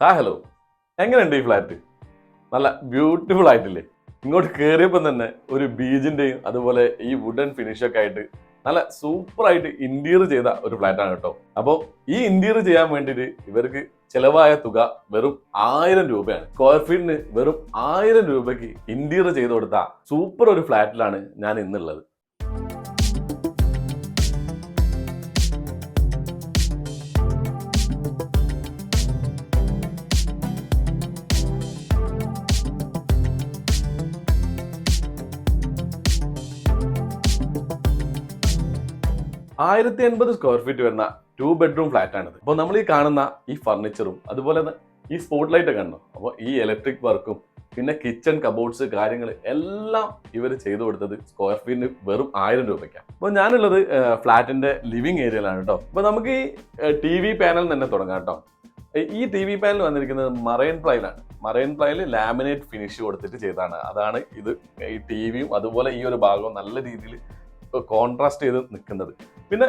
Hello, എങ്ങനെയുണ്ട് ഈ flat? നല്ല ബ്യൂട്ടിഫുൾ ആയിട്ടില്ലേ? ഇങ്ങോട്ട് കയറിയപ്പോൾ തന്നെ ഒരു ബീജിന്റെയും അതുപോലെ ഈ വുഡൻ ഫിനിഷൊക്കെ ആയിട്ട് നല്ല സൂപ്പർ ആയിട്ട് ഇന്റീരിയർ ചെയ്ത ഒരു ഫ്ലാറ്റ് ആണ് കേട്ടോ. അപ്പോൾ ഈ ഇന്റീരിയർ ചെയ്യാൻ വേണ്ടിയിട്ട് ഇവർക്ക് ചെലവായ തുക വെറും 1000 രൂപയാണ്. സ്ക്വയർ ഫീറ്റിന് വെറും 1000 രൂപയ്ക്ക് ഇന്റീരിയർ ചെയ്ത് കൊടുത്ത സൂപ്പർ ഒരു ഫ്ലാറ്റിലാണ് ഞാൻ ഇന്നുള്ളത്. 1080 സ്ക്വയർ ഫീറ്റ് വരുന്ന 2 ബെഡ്റൂം ഫ്ലാറ്റ് ആണിത്. അപ്പോൾ നമ്മൾ ഈ കാണുന്ന ഈ ഫർണിച്ചറും അതുപോലെ തന്നെ ഈ സ്പോട്ട് ലൈറ്റ് ഒക്കെ ഉണ്ടോ, അപ്പോൾ ഈ ഇലക്ട്രിക് വർക്കും പിന്നെ കിച്ചൺ കബോർഡ്സ് കാര്യങ്ങൾ എല്ലാം ഇവർ ചെയ്തു കൊടുത്തത് സ്ക്വയർ ഫീറ്റിന് വെറും 1000 രൂപയ്ക്കാണ്. അപ്പോൾ ഞാനുള്ളത് ഫ്ലാറ്റിന്റെ ലിവിംഗ് ഏരിയയിലാണ് കേട്ടോ. അപ്പോൾ നമുക്ക് ഈ TV പാനൽ തന്നെ തുടങ്ങാം കേട്ടോ. ഈ TV പാനൽ വന്നിരിക്കുന്നത് മറൈൻ പ്ലൈയിലാണ്. മറൈൻ പ്ലൈയിൽ ലാമിനേറ്റ് ഫിനിഷ് കൊടുത്തിട്ട് ചെയ്തതാണ്. അതാണ് ഇത് ഈ ടിവിയും അതുപോലെ ഈ ഒരു ഭാഗവും നല്ല രീതിയിൽ കോൺട്രാസ്റ്റ് ചെയ്ത് നിൽക്കുന്നത്. പിന്നെ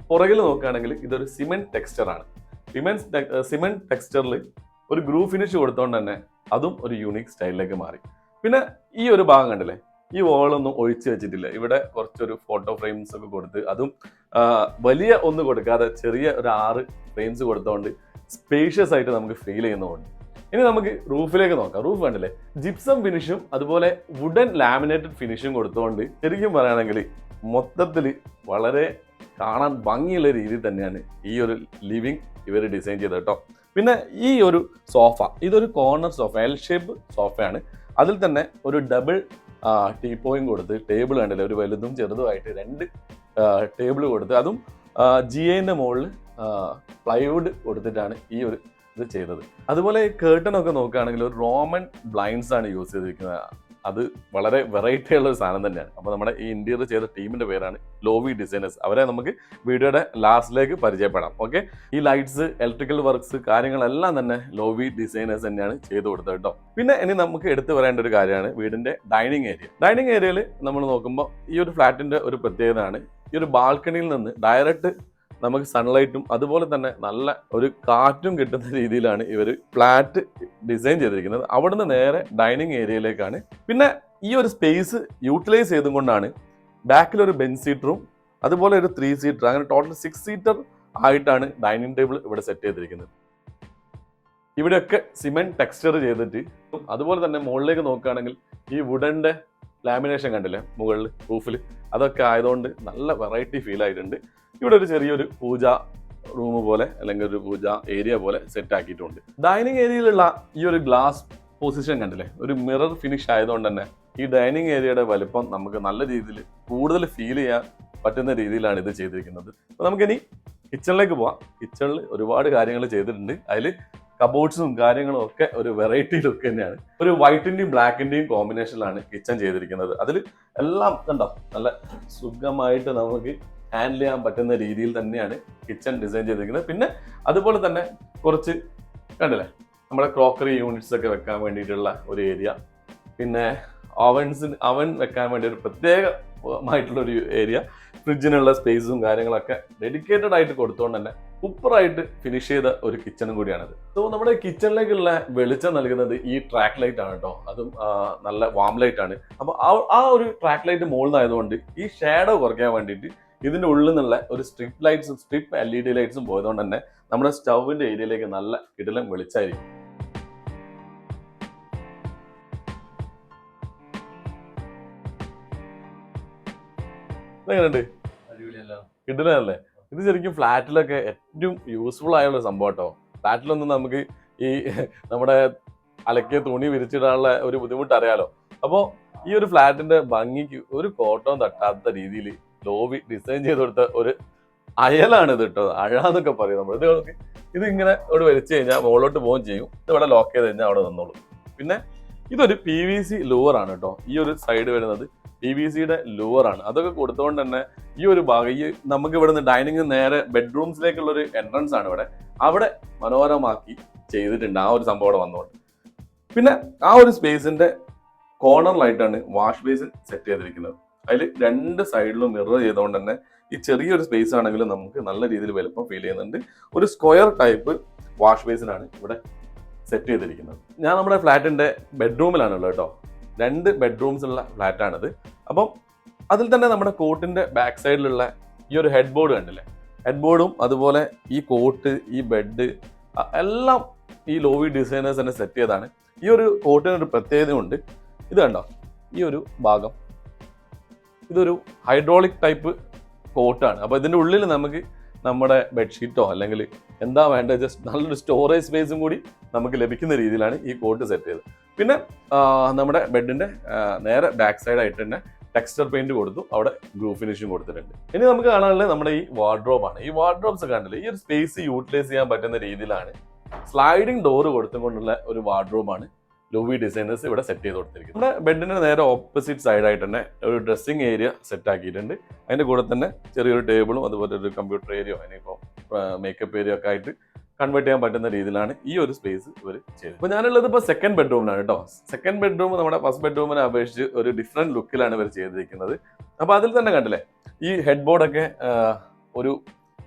പുറകിൽ നോക്കുകയാണെങ്കിൽ ഇതൊരു സിമെന്റ് ടെക്സ്ചറാണ്. സിമെന്റ് ടെക്സ്ചറിൽ ഒരു ഗ്രൂ ഫിനിഷ് കൊടുത്തോണ്ട് തന്നെ അതും ഒരു യൂണിക് സ്റ്റൈലിലേക്ക് മാറി. പിന്നെ ഈ ഒരു ഭാഗം കണ്ടില്ലേ, ഈ വോളൊന്നും ഒഴിച്ചു വെച്ചിട്ടില്ല. ഇവിടെ കുറച്ചൊരു ഫോട്ടോ ഫ്രെയിംസ് ഒക്കെ കൊടുത്ത് അതും വലിയ ഒന്നും കൊടുക്കാതെ ചെറിയ ഒരു 6 ഫ്രെയിംസ് കൊടുത്തോണ്ട് സ്പേഷ്യസ് ആയിട്ട് നമുക്ക് ഫീൽ ചെയ്യുന്നതുകൊണ്ട്. ഇനി നമുക്ക് റൂഫിലേക്ക് നോക്കാം. റൂഫ് കണ്ടില്ലേ, ജിപ്സം ഫിനിഷും അതുപോലെ വുഡൻ ലാമിനേറ്റഡ് ഫിനിഷും കൊടുത്തുകൊണ്ട് ശരിക്കും പറയുകയാണെങ്കിൽ മൊത്തത്തിൽ വളരെ കാണാൻ ഭംഗിയുള്ള രീതിയിൽ തന്നെയാണ് ഈ ഒരു ലിവിങ് ഇവർ ഡിസൈൻ ചെയ്തത് കേട്ടോ. പിന്നെ ഈ ഒരു സോഫ, ഇതൊരു കോർണർ സോഫ, എൽ ഷേപ്പ് സോഫയാണ്. അതിൽ തന്നെ ഒരു ഡബിൾ ടീപ്പോയും കൊടുത്ത് ടേബിൾ കണ്ടില്ലേ, ഒരു വലുതും ചെറുതുമായിട്ട് 2 ടേബിൾ കൊടുത്ത് അതും GIന്റെ മുകളിൽ പ്ലൈവുഡ് കൊടുത്തിട്ടാണ് ഈ ഒരു ഇത് ചെയ്തത്. അതുപോലെ കേർട്ടൺ ഒക്കെ നോക്കുകയാണെങ്കിൽ ഒരു റോമൻ ബ്ലൈൻഡ്സ് ആണ് യൂസ് ചെയ്തിരിക്കുന്നത്. അത് വളരെ വെറൈറ്റി ഉള്ള ഒരു സാധനം തന്നെയാണ്. അപ്പോൾ നമ്മുടെ ഈ ഇന്റീരിയർ ചെയ്ത ടീമിന്റെ പേരാണ് ലോവി ഡിസൈനേഴ്സ്. അവരെ നമുക്ക് വീഡിയോയുടെ ലാസ്റ്റിലേക്ക് പരിചയപ്പെടാം. ഓക്കെ, ഈ ലൈറ്റ്സ്, ഇലക്ട്രിക്കൽ വർക്ക്സ് കാര്യങ്ങളെല്ലാം തന്നെ ലോവി ഡിസൈനേഴ്സ് തന്നെയാണ് ചെയ്തു കൊടുത്തത് കേട്ടോ. പിന്നെ ഇനി നമുക്ക് എടുത്തു പറയേണ്ട ഒരു കാര്യമാണ് വീടിന്റെ ഡൈനിങ് ഏരിയ. ഡൈനിങ് ഏരിയയിൽ നമ്മൾ നോക്കുമ്പോൾ ഈ ഒരു ഫ്ലാറ്റിന്റെ ഒരു പ്രത്യേകതയാണ്, ഈ ഒരു ബാൽക്കണിയിൽ നിന്ന് ഡയറക്റ്റ് നമുക്ക് സൺലൈറ്റും അതുപോലെ തന്നെ നല്ല ഒരു കാറ്റും കിട്ടുന്ന രീതിയിലാണ് ഇവർ ഫ്ലാറ്റ് ഡിസൈൻ ചെയ്തിരിക്കുന്നത്. അവിടുന്ന് നേരെ ഡൈനിങ് ഏരിയയിലേക്കാണ്. പിന്നെ ഈ ഒരു സ്പേസ് യൂട്ടിലൈസ് ചെയ്തുകൊണ്ടാണ് ബാക്കിൽ ഒരു ബെഞ്ച് സീറ്ററും അതുപോലെ ഒരു 3 സീറ്റർ, അങ്ങനെ ടോട്ടൽ 6 സീറ്റർ ആയിട്ടാണ് ഡൈനിങ് ടേബിൾ ഇവിടെ സെറ്റ് ചെയ്തിരിക്കുന്നത്. ഇവിടെയൊക്കെ സിമെന്റ് ടെക്സ്ചർ ചെയ്തിട്ട് അതുപോലെ തന്നെ മുകളിലേക്ക് നോക്കുകയാണെങ്കിൽ ഈ വുഡന്റെ ലാമിനേഷൻ കണ്ടില്ലേ മുകളിൽ റൂഫിൽ, അതൊക്കെ ആയതുകൊണ്ട് നല്ല വെറൈറ്റി ഫീൽ ആയിട്ടുണ്ട്. ഇവിടെ ഒരു ചെറിയൊരു പൂജ റൂം പോലെ അല്ലെങ്കിൽ ഒരു പൂജ ഏരിയ പോലെ സെറ്റ് ആക്കിയിട്ടുണ്ട്. ഡൈനിങ് ഏരിയയിലുള്ള ഈ ഒരു ഗ്ലാസ് പൊസിഷൻ കണ്ടില്ലേ, ഒരു മിറർ ഫിനിഷ് ആയതുകൊണ്ട് തന്നെ ഈ ഡൈനിങ് ഏരിയയുടെ വലുപ്പം നമുക്ക് നല്ല രീതിയിൽ കൂടുതൽ ഫീൽ ചെയ്യാൻ പറ്റുന്ന രീതിയിലാണ് ഇത് ചെയ്തിരിക്കുന്നത്. അപ്പോൾ നമുക്കിനി കിച്ചണിലേക്ക് പോവാം. കിച്ചണിൽ ഒരുപാട് കാര്യങ്ങൾ ചെയ്തിട്ടുണ്ട്. അതിൽ കബോർഡ്സും കാര്യങ്ങളും ഒക്കെ ഒരു വെറൈറ്റി ലുക്ക് തന്നെയാണ്. ഒരു വൈറ്റിന്റെയും ബ്ലാക്കിന്റെയും കോമ്പിനേഷനിലാണ് കിച്ചൺ ചെയ്തിരിക്കുന്നത്. അതിൽ എല്ലാം കണ്ടോ നല്ല സുഖമായിട്ട് നമുക്ക് ഹാൻഡിൽ ചെയ്യാൻ പറ്റുന്ന രീതിയിൽ തന്നെയാണ് കിച്ചൺ ഡിസൈൻ ചെയ്തിരിക്കുന്നത്. പിന്നെ അതുപോലെ തന്നെ കുറച്ച് കണ്ടില്ലേ നമ്മുടെ ക്രോക്കറി യൂണിറ്റ്സ് ഒക്കെ വെക്കാൻ വേണ്ടിയിട്ടുള്ള ഒരു ഏരിയ, പിന്നെ അവൻ വെക്കാൻ വേണ്ടി ഒരു പ്രത്യേകമായിട്ടുള്ള ഒരു ഏരിയ, ഫ്രിഡ്ജിനുള്ള സ്പേസും കാര്യങ്ങളൊക്കെ ഡെഡിക്കേറ്റഡ് ആയിട്ട് കൊടുത്തുകൊണ്ട് തന്നെ സൂപ്പറായിട്ട് ഫിനിഷ് ചെയ്ത ഒരു കിച്ചണും കൂടിയാണിത്. സോ നമ്മുടെ കിച്ചണിലേക്കുള്ള വെളിച്ചം നൽകുന്നത് ഈ ട്രാക്ക് ലൈറ്റ് ആണ് കേട്ടോ. അതും നല്ല വാം ലൈറ്റ് ആണ്. അപ്പോൾ ആ ഒരു ട്രാക്ക് ലൈറ്റ് മുകളിൽ നിന്നായതുകൊണ്ട് ഈ ഷാഡോ കുറയ്ക്കാൻ വേണ്ടിയിട്ട് ഇതിന്റെ ഉള്ളിൽ നിന്നുള്ള ഒരു സ്ട്രിപ്പ് ലൈറ്റ്സും സ്ട്രിപ്പ് LED ലൈറ്റ്സും പോയതുകൊണ്ട് തന്നെ നമ്മുടെ സ്റ്റൗവിന്റെ ഏരിയയിലേക്ക് നല്ല കിടിലം വെളിച്ചായിരിക്കും. എങ്ങനെയുണ്ട്? കിടിലല്ലേ? ഇത് ശരിക്കും ഫ്ലാറ്റിലൊക്കെ ഏറ്റവും യൂസ്ഫുൾ ആയുള്ള സംഭവം കേട്ടോ. ഫ്ലാറ്റിലൊന്നും നമുക്ക് ഈ നമ്മുടെ അലക്കിയ തുണി വിരിച്ചിടാനുള്ള ഒരു ബുദ്ധിമുട്ട് അറിയാലോ. അപ്പോൾ ഈ ഒരു ഫ്ലാറ്റിന്റെ ഭംഗിക്ക് ഒരു കോട്ടവും തട്ടാത്ത രീതിയിൽ ലോവി ഡിസൈൻ ചെയ്ത് കൊടുത്ത ഒരു അയലാണ് ഇത് കേട്ടോ. അഴാന്നൊക്കെ പറയും നമ്മൾ. ഇത് ഇങ്ങനെ ഇവിടെ വലിച്ചു കഴിഞ്ഞാൽ മുകളിലോട്ട് പോവുകയും ചെയ്യും. ഇത് ഇവിടെ ലോക്ക് ചെയ്ത് കഴിഞ്ഞാൽ അവിടെ നിന്നോളും. പിന്നെ ഇതൊരു PVC ലൂവറാണ് കേട്ടോ. ഈ ഒരു സൈഡ് വരുന്നത് PVCയുടെ ലൂവറാണ്. അതൊക്കെ കൊടുത്തുകൊണ്ട് തന്നെ ഈ ഒരു ഭാഗം ഈ നമുക്ക് ഇവിടുന്ന് ഡൈനിങ് നേരെ ബെഡ്റൂംസിലേക്കുള്ള ഒരു എൻട്രൻസ് ആണ് ഇവിടെ, അവിടെ മനോഹരമാക്കി ചെയ്തിട്ടുണ്ട് ആ ഒരു സംഭവം അവിടെ വന്നുകൊണ്ട്. പിന്നെ ആ ഒരു സ്പേസിന്റെ കോർണറിലായിട്ടാണ് വാഷ് ബേസിൻ സെറ്റ് ചെയ്തിരിക്കുന്നത്. അതിൽ 2 സൈഡിലും മിറർ ചെയ്തുകൊണ്ട് തന്നെ ഈ ചെറിയൊരു സ്പേസ് ആണെങ്കിലും നമുക്ക് നല്ല രീതിയിൽ വലുപ്പം ഫീൽ ചെയ്യുന്നുണ്ട്. ഒരു സ്ക്വയർ ടൈപ്പ് വാഷ് ബേസിനാണ് ഇവിടെ സെറ്റ് ചെയ്തിരിക്കുന്നത്. ഞാൻ നമ്മുടെ ഫ്ലാറ്റിൻ്റെ ബെഡ്റൂമിലാണുള്ളത് കേട്ടോ. 2 ബെഡ്റൂംസ് ഉള്ള ഫ്ലാറ്റാണിത്. അപ്പം അതിൽ തന്നെ നമ്മുടെ കോട്ടിൻ്റെ ബാക്ക് സൈഡിലുള്ള ഈ ഒരു ഹെഡ് ബോർഡ് കണ്ടില്ലേ, ഹെഡ് ബോർഡും അതുപോലെ ഈ കോട്ട്, ഈ ബെഡ് എല്ലാം ഈ ലോവി ഡിസൈനേഴ്സ് തന്നെ സെറ്റ് ചെയ്തതാണ്. ഈ ഒരു കോട്ടിനൊരു പ്രത്യേകതയുണ്ട്. ഇത് കണ്ടോ, ഈ ഒരു ഭാഗം ഇതൊരു ഹൈഡ്രോളിക് ടൈപ്പ് കോട്ടാണ്. അപ്പോൾ ഇതിൻ്റെ ഉള്ളിൽ നമുക്ക് നമ്മുടെ ബെഡ്ഷീറ്റോ അല്ലെങ്കിൽ എന്താ വേണ്ടത്, ജസ്റ്റ് നല്ലൊരു സ്റ്റോറേജ് സ്പേസും കൂടി നമുക്ക് ലഭിക്കുന്ന രീതിയിലാണ് ഈ കോട്ട് സെറ്റ് ചെയ്തത്. പിന്നെ നമ്മുടെ ബെഡിൻ്റെ നേരെ ബാക്ക് സൈഡായിട്ട് തന്നെ ടെക്സ്ചർ പെയിന്റ് കൊടുത്തു, അവിടെ ഗ്രൂ ഫിനിഷും കൊടുത്തിട്ടുണ്ട്. ഇനി നമുക്ക് കാണാനുള്ളത് നമ്മുടെ ഈ വാർഡ്രോബാണ്. ഈ വാർഡ്രോബ്സ് കണ്ടില്ലേ, ഈ ഒരു സ്പേസ് യൂട്ടിലൈസ് ചെയ്യാൻ പറ്റുന്ന രീതിയിലാണ് സ്ലൈഡിംഗ് ഡോറ് കൊടുത്തുകൊണ്ടുള്ള ഒരു വാർഡ്രോബാണ് ലോവി ഡിസൈനേഴ്സ് ഇവിടെ സെറ്റ് ചെയ്ത് കൊടുത്തിരിക്കുന്നത്. നമ്മുടെ ബെഡിന് നേരെ ഓപ്പോസിറ്റ് സൈഡായിട്ട് തന്നെ ഒരു ഡ്രസ്സിംഗ് ഏരിയ സെറ്റ് ആക്കിയിട്ടുണ്ട്. അതിൻ്റെ കൂടെ തന്നെ ചെറിയൊരു ടേബിളും അതുപോലെ ഒരു കമ്പ്യൂട്ടർ ഏരിയയോ അതിനിപ്പോൾ മേക്കപ്പ് ഏരിയ ഒക്കെ ആയിട്ട് കൺവേർട്ട് ചെയ്യാൻ പറ്റുന്ന രീതിയിലാണ് ഈ ഒരു സ്പേസ് ഇവർ ചെയ്തത്. അപ്പോൾ ഞാനുള്ളത് ഇപ്പോൾ സെക്കൻഡ് ബെഡ്റൂമിലാണ് കേട്ടോ. സെക്കൻഡ് ബെഡ്റൂം നമ്മുടെ ഫസ്റ്റ് ബെഡ്റൂമിനെ അപേക്ഷിച്ച് ഒരു ഡിഫറെൻറ്റ് ലുക്കിലാണ് ഇവർ ചെയ്തിരിക്കുന്നത്. അപ്പോൾ അതിൽ തന്നെ കണ്ടില്ലേ, ഈ ഹെഡ് ബോർഡൊക്കെ ഒരു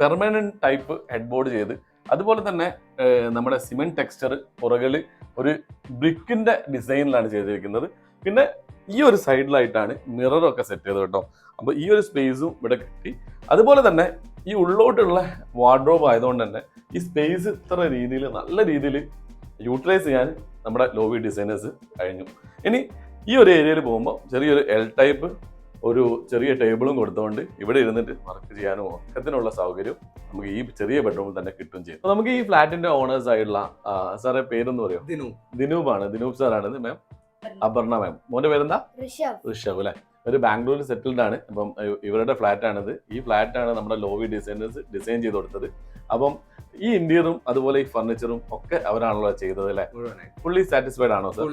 പെർമനന്റ് ടൈപ്പ് ഹെഡ് ബോർഡ് ചെയ്ത്, അതുപോലെ തന്നെ നമ്മുടെ സിമെന്റ് ടെക്സ്ചർ പുറകിൽ ഒരു ബ്രിക്കിന്റെ ഡിസൈനിലാണ് ചെയ്തിരിക്കുന്നത്. പിന്നെ ഈ ഒരു സൈഡിലായിട്ടാണ് മിററൊക്കെ സെറ്റ് ചെയ്തത് കേട്ടോ. അപ്പോൾ ഈ ഒരു സ്പേസും ഇവിടെ കിട്ടി. അതുപോലെ തന്നെ ഈ ഉള്ളോട്ടുള്ള വാർഡ്രോബ് ആയതുകൊണ്ട് തന്നെ ഈ സ്പേസ് ഇത്ര രീതിയിൽ നല്ല രീതിയിൽ യൂട്ടിലൈസ് ചെയ്യാൻ നമ്മുടെ ലോവി ഡിസൈനേഴ്സ് കഴിഞ്ഞു. ഇനി ഈ ഒരു ഏരിയയിൽ പോകുമ്പോൾ ചെറിയൊരു എൽ ടൈപ്പ് ഒരു ചെറിയ ടേബിളും കൊടുത്തുകൊണ്ട് ഇവിടെ ഇരുന്നിട്ട് വർക്ക് ചെയ്യാനും ഒക്കത്തിനുള്ള സൗകര്യം നമുക്ക് ഈ ചെറിയ ബെഡ്റൂമിൽ തന്നെ കിട്ടും ചെയ്യും. അപ്പോൾ നമുക്ക് ഈ ഫ്ലാറ്റിന്റെ ഓണേഴ്സ് ആയിട്ടുള്ള സാറെ പേരെന്ന് പറയും? ദിനൂപാണ്. ദിനൂപ് സാറാണ്. മാം അപർണ മാം. മോന്റെ പേരെന്താ? ഋഷഭ് അല്ലെ. ഒരു ബാംഗ്ലൂരിൽ സെറ്റിൽഡ് ആണ്. അപ്പം ഇവരുടെ ഫ്ലാറ്റ് ആണിത്. ഈ ഫ്ലാറ്റ് ആണ് നമ്മുടെ ലോവി ഡിസൈനേഴ്സ് ഡിസൈൻ ചെയ്ത് കൊടുത്തത്. അപ്പം ഈ ഇന്റീരിയറും അതുപോലെ ഈ ഫർണിച്ചറും ഒക്കെ അവരാണല്ലോ ചെയ്തത് അല്ലെ? ഫുള്ളി സാറ്റിസ്ഫൈഡ് ആണോ സർ?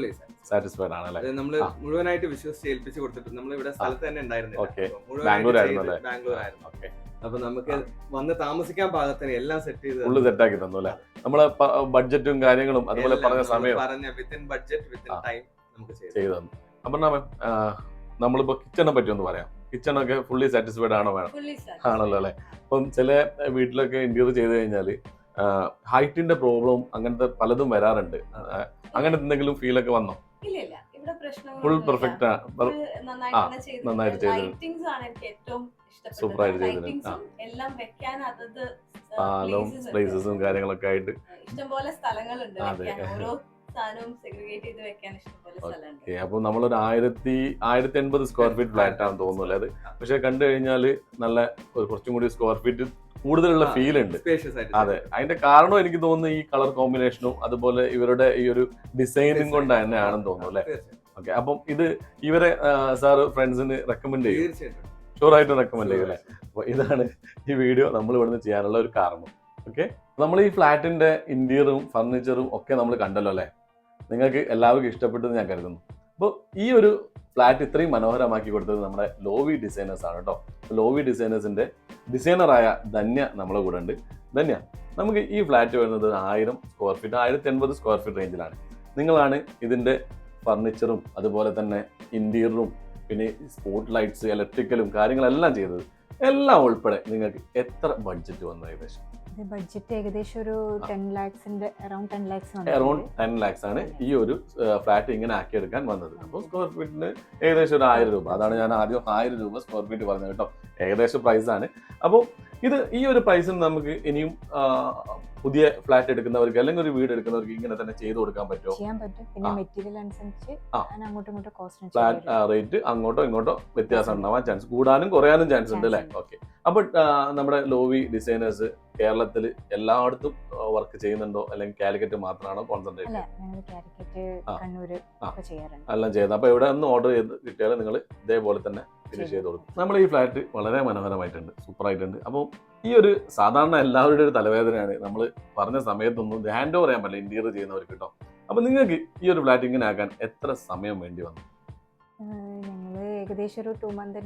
സാറ്റിസ്ഫൈഡ് ആണ് അല്ലെ? നമ്മൾ മുഴുവനായിട്ട് വിശ്വസിച്ച് ഏൽപ്പിച്ച് കൊടുത്തിട്ട് നമ്മൾ ഇവിടെ സ്ഥലത്ത് തന്നെ ഉണ്ടായിരുന്നില്ല. ബാംഗ്ലൂർ ആയിരുന്നു അല്ലേ? ബാംഗ്ലൂർ ആയിരുന്നു. അപ്പൊ നമുക്ക് വന്ന് താമസിക്കാൻ പാകത്തിന് എല്ലാം സെറ്റ് ചെയ്ത് ഫുള്ള് സെറ്റ് ആക്കി തന്നു അല്ലെ? നമ്മളെ ബഡ്ജറ്റും കാര്യങ്ങളും അതുപോലെ പറഞ്ഞ സമയം പറഞ്ഞ വിത്തിൻ ബഡ്ജറ്റ് വിത്തിൻ ടൈം നമുക്ക് ചെയ്തു തന്നു. അപ്പൊ നമ്മളിപ്പോ കിച്ചണെ പറ്റി ഒന്ന് പറയാം. കിച്ചണൊക്കെ ഫുള്ളി സാറ്റിസ്ഫൈഡ് ആണോ? വേണം ആണല്ലോ അല്ലെ? അപ്പം ചില വീട്ടിലൊക്കെ ഇന്റീരിയർ ചെയ്ത് കഴിഞ്ഞാല് ഹൈറ്റിന്റെ പ്രോബ്ലം അങ്ങനത്തെ പലതും വരാറുണ്ട്. അങ്ങനത്തെ എന്തെങ്കിലും ഫീൽ ഒക്കെ വന്നോ? ഫുൾ പെർഫെക്റ്റ് നന്നായിട്ട് ചെയ്തിട്ടുണ്ട്. സൂപ്പറായിട്ട് ചെയ്തിട്ടുണ്ട്. പ്ലേസസും കാര്യങ്ങളൊക്കെ ആയിട്ട് ഇഷ്ടംപോലെ സ്ഥലങ്ങളുണ്ട്. അപ്പൊ നമ്മളൊരു 1080 സ്ക്വയർ ഫീറ്റ് ഫ്ലാറ്റ് ആണെന്ന് തോന്നുന്നു അത്. പക്ഷെ കണ്ടു കഴിഞ്ഞാല് നല്ല കുറച്ചും കൂടി സ്ക്വയർ ഫീറ്റ് കൂടുതലുള്ള ഫീൽ ഉണ്ട്. അതെ, അതിന്റെ കാരണം എനിക്ക് തോന്നുന്നു ഈ കളർ കോമ്പിനേഷനും അതുപോലെ ഇവരുടെ ഈ ഒരു ഡിസൈനും കൊണ്ട് തന്നെ ആണെന്ന് തോന്നുന്നു അല്ലെ? ഓക്കെ, അപ്പം ഇത് ഇവരെ സാറ് ഫ്രണ്ട്സിന് റെക്കമെൻഡ് ചെയ്യും? ഷുവറായിട്ട് റെക്കമെൻഡ് ചെയ്യും അല്ലേ? അപ്പൊ ഇതാണ് ഈ വീഡിയോ നമ്മൾ ഇവിടുന്ന് ചെയ്യാനുള്ള ഒരു കാരണം. ഓക്കെ, നമ്മൾ ഈ ഫ്ലാറ്റിന്റെ ഇന്റീരിയറും ഫർണിച്ചറും ഒക്കെ നമ്മൾ കണ്ടല്ലോ അല്ലെ? നിങ്ങൾക്ക് എല്ലാവർക്കും ഇഷ്ടപ്പെട്ടെന്ന് ഞാൻ കരുതുന്നു. അപ്പോൾ ഈ ഒരു ഫ്ലാറ്റ് ഇത്രയും മനോഹരമാക്കി കൊടുത്തത് നമ്മുടെ ലോവി ഡിസൈനേഴ്സ് ആണ് കേട്ടോ. ലോവി ഡിസൈനേഴ്സിന്റെ ഡിസൈനറായ ധന്യ നമ്മളെ കൂടെ ഉണ്ട്. ധന്യ, നമുക്ക് ഈ ഫ്ലാറ്റ് വരുന്നത് 1000 സ്ക്വയർ ഫീറ്റ് 1080 സ്ക്വയർ ഫീറ്റ് റേഞ്ചിലാണ്. നിങ്ങളാണ് ഇതിന്റെ ഫർണിച്ചറും അതുപോലെ തന്നെ ഇന്റീരിയറും പിന്നെ സ്പോട്ട് ലൈറ്റ്സ് ഇലക്ട്രിക്കലും കാര്യങ്ങളെല്ലാം ചെയ്തത്. എല്ലാം ഉൾപ്പെടെ നിങ്ങൾക്ക് എത്ര ബഡ്ജറ്റ് വന്നു? ബഡ്ജറ്റ് ഏകദേശം ഒരു 10 lakhs അറൌണ്ട് 10 lakhs ആണ് ഈ ഒരു ഫ്ലാറ്റ് ഇങ്ങനെ ആക്കിയെടുക്കാൻ വന്നത്. അപ്പോൾ സ്ക്വയർ ഫീറ്റിന് ഏകദേശം ഒരു 1000 രൂപ. അതാണ് ഞാൻ ആദ്യം 1000 രൂപ സ്ക്വയർ ഫീറ്റ് പറഞ്ഞത് കേട്ടോ. ഏകദേശം പ്രൈസാണ്. അപ്പോൾ ഈ ഒരു പ്രൈസിന് നമുക്ക് ഇനിയും പുതിയ ഫ്ലാറ്റ് എടുക്കുന്നവർക്ക് അല്ലെങ്കിൽ ഒരു വീട് എടുക്കുന്നവർക്ക് ഇങ്ങനെ തന്നെ ചെയ്തു കൊടുക്കാൻ പറ്റുമോ? ചെയ്യാൻ പറ്റും. പിന്നെ മെറ്റീരിയൽ അനുസരിച്ച് ഫ്ലാറ്റ് റേറ്റ് അങ്ങോട്ടോ ഇങ്ങോട്ടോ വ്യത്യാസം ഉണ്ടാവാൻ ചാൻസ്, കൂടാനും കുറയാനും ചാൻസ് ഉണ്ട് അല്ലേ? ഓക്കെ, അപ്പോൾ നമ്മുടെ ലോവി ഡിസൈനേഴ്സ് കേരളത്തിൽ എല്ലായിടത്തും വർക്ക് ചെയ്യുന്നുണ്ടോ അല്ലെങ്കിൽ കാലിക്കറ്റ് മാത്രമാണോ കോൺസെൻട്രേറ്റ്? എല്ലാം ചെയ്യുന്നത്. അപ്പോൾ ഇവിടെ ഒന്ന് ഓർഡർ ചെയ്ത് കിട്ടിയാൽ നിങ്ങൾ ഇതേപോലെ തന്നെ ഫിനിഷ് ചെയ്ത് കൊടുക്കും. നമ്മൾ ഈ ഫ്ലാറ്റ് വളരെ മനോഹരമായിട്ടുണ്ട്, സൂപ്പറായിട്ടുണ്ട്. അപ്പോൾ ഈ ഒരു സാധാരണ എല്ലാവരുടെ ഒരു തലവേദനയാണ് നമ്മൾ പറഞ്ഞ സമയത്തൊന്നും ഹാൻഡ് ഓവർ ചെയ്യാൻ പറ്റില്ല ഇന്റീരിയർ ചെയ്യുന്നവർക്ക് കേട്ടോ. അപ്പോൾ നിങ്ങൾക്ക് ഈ ഒരു ഫ്ലാറ്റ് ഇങ്ങനെ ആക്കാൻ എത്ര സമയം വേണ്ടി വന്നു? ഏകദേശം ഒരു 2 months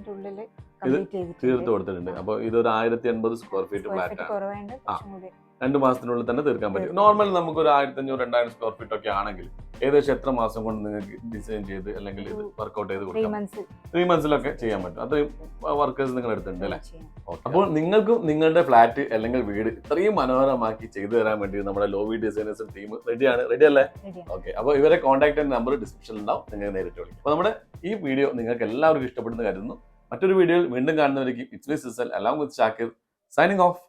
തീർത്ത് കൊടുത്തിട്ടുണ്ട്. അപ്പോൾ ഇതൊരു 1080 സ്ക്വയർ ഫീറ്റ് ഫ്ലാറ്റ് ആണ്. 2 മാസത്തിനുള്ളിൽ തന്നെ തീർക്കാൻ പറ്റും. നോർമൽ നമുക്ക് ഒരു 1500-2000 സ്ക്വയർ ഫീറ്റ് ഒക്കെ ആണെങ്കിൽ ഏകദേശം എത്ര മാസം കൊണ്ട് നിങ്ങൾക്ക് ഡിസൈൻ ചെയ്ത് അല്ലെങ്കിൽ ഇത് വർക്ക്ഔട്ട് ചെയ്ത് കൊടുക്കാം? 3 മന്ത്സിലൊക്കെ ചെയ്യാൻ പറ്റും. അത്രയും വർക്കേഴ്സ് നിങ്ങൾ എടുത്തിട്ടുണ്ട് അല്ലേ? അപ്പോൾ നിങ്ങൾക്കും നിങ്ങളുടെ ഫ്ലാറ്റ് അല്ലെങ്കിൽ വീട് ഇത്രയും മനോഹരമാക്കി ചെയ്തു തരാൻ വേണ്ടി നമ്മുടെ ലോവി ഡിസൈനേഴ്സ് ടീം റെഡി അല്ലേ? ഓക്കെ. അപ്പോൾ ഇവരെ കോൺടാക്ട് ചെയ്യുന്ന നമ്പർ ഡിസ്ക്രിപ്ഷനിൽ ഉണ്ടാവും, നിങ്ങൾ നേരിട്ട് വിളിക്കും. അപ്പോൾ നമ്മുടെ ഈ വീഡിയോ നിങ്ങൾക്ക് എല്ലാവർക്കും ഇഷ്ടപ്പെടുന്ന കരുതുന്നു. മറ്റൊരു വീഡിയോയിൽ വീണ്ടും കാണുന്നവരേക്കും it's me Sisal along with Shakir signing of.